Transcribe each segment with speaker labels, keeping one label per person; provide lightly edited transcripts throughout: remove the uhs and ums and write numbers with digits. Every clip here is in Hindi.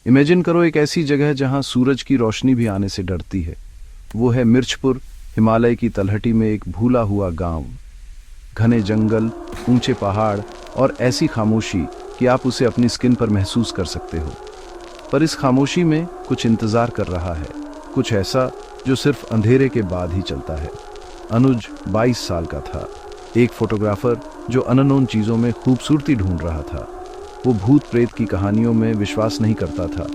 Speaker 1: इमेजिन करो एक ऐसी जगह जहां सूरज की रोशनी भी आने से डरती है। वो है मिर्चपुर, हिमालय की तलहटी में एक भूला हुआ गांव। घने जंगल, ऊंचे पहाड़ और ऐसी खामोशी कि आप उसे अपनी स्किन पर महसूस कर सकते हो। पर इस खामोशी में कुछ इंतजार कर रहा है, कुछ ऐसा जो सिर्फ अंधेरे के बाद ही चलता है। अनुज 22 साल का था, एक फोटोग्राफर जो अननोन चीजों में खूबसूरती ढूंढ रहा था। वो भूत प्रेत की कहानियों में विश्वास नहीं करता था।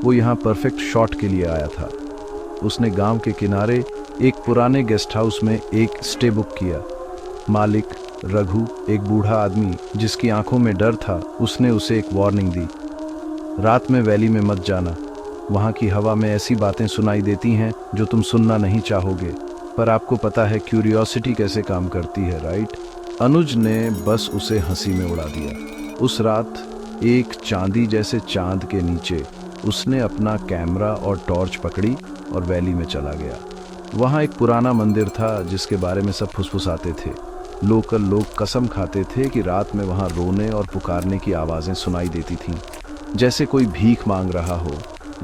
Speaker 1: वो यहाँ परफेक्ट शॉट के लिए आया था। उसने गांव के किनारे एक पुराने गेस्ट हाउस में एक स्टे बुक किया। मालिक रघु, एक बूढ़ा आदमी जिसकी आंखों में डर था, उसने उसे एक वार्निंग दी। रात में वैली में मत जाना, वहाँ की हवा में ऐसी बातें सुनाई देती हैं जो तुम सुनना नहीं चाहोगे। पर आपको पता है क्यूरियोसिटी कैसे काम करती है, राइट? अनुज ने बस उसे हंसी में उड़ा दिया। उस रात एक चांदी जैसे चांद के नीचे उसने अपना कैमरा और टॉर्च पकड़ी और वैली में चला गया। वहाँ एक पुराना मंदिर था जिसके बारे में सब फुसफुसाते थे। लोकल लोग कसम खाते थे कि रात में वहाँ रोने और पुकारने की आवाज़ें सुनाई देती थीं, जैसे कोई भीख मांग रहा हो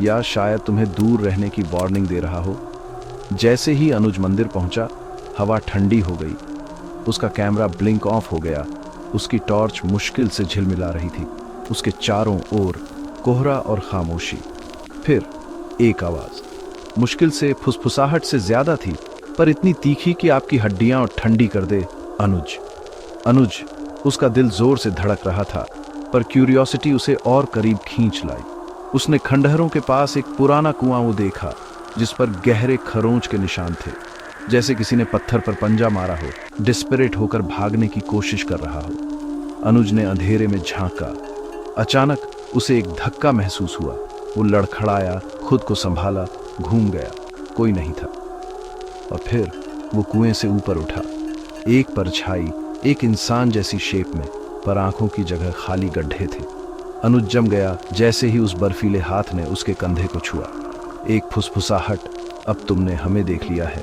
Speaker 1: या शायद तुम्हें दूर रहने की वार्निंग दे रहा हो। जैसे ही अनुज मंदिर पहुंचा, हवा ठंडी हो गई। उसका कैमरा ब्लिंक ऑफ हो गया। उसकी टॉर्च मुश्किल से झिलमिला रही थी। उसके चारों ओर कोहरा और खामोशी। फिर एक आवाज, मुश्किल से फुसफुसाहट से ज्यादा थी, पर इतनी तीखी कि आपकी हड्डियां और ठंडी कर दे। अनुज। अनुज। उसका दिल जोर से धड़क रहा था, पर क्यूरियोसिटी उसे और करीब खींच लाई। उसने खंडहरों के पास एक पुराना कुआं वो देखा, जिस पर गहरे खरोंच के निशान थे, जैसे किसी ने पत्थर पर पंजा मारा हो, डिस्परेट होकर भागने की कोशिश कर रहा हो। अनुज ने अंधेरे में झांका। अचानक उसे एक धक्का महसूस हुआ। वो लड़खड़ाया, खुद को संभाला, घूम गया। कोई नहीं था। और फिर वो कुएं से ऊपर उठा। एक परछाई, एक इंसान जैसी शेप में, पर आंखों की जगह खाली गड्ढे थे। अनुज जम गया जैसे ही उस बर्फीले हाथ ने उसके कंधे को छुआ। एक फुसफुसाहट, अब तुमने हमें देख लिया है,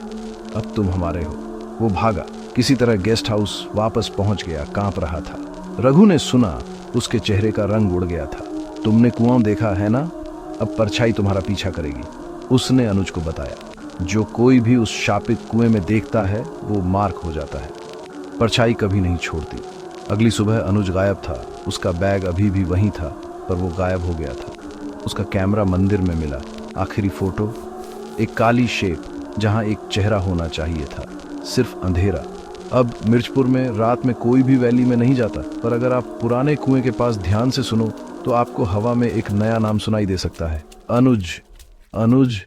Speaker 1: अब तुम हमारे हो। वो भागा, किसी तरह गेस्ट हाउस वापस पहुंच गया, कांप रहा था। रघु ने सुना, उसके चेहरे का रंग उड़ गया था। तुमने कुआं देखा है ना? अब परछाई तुम्हारा पीछा करेगी, उसने अनुज को बताया। जो कोई भी उस शापित कुएं में देखता है वो मार्क हो जाता है। परछाई कभी नहीं छोड़ती। अगली सुबह अनुज गायब था। उसका बैग अभी भी वहीं था, पर वो गायब हो गया था। उसका कैमरा मंदिर में मिला। आखिरी फोटो, एक काली शेप जहां एक चेहरा होना चाहिए था, सिर्फ अंधेरा। अब मिर्चपुर में रात में कोई भी वैली में नहीं जाता, पर अगर आप पुराने कुएं के पास ध्यान से सुनो तो आपको हवा में एक नया नाम सुनाई दे सकता है। अनुज। अनुज।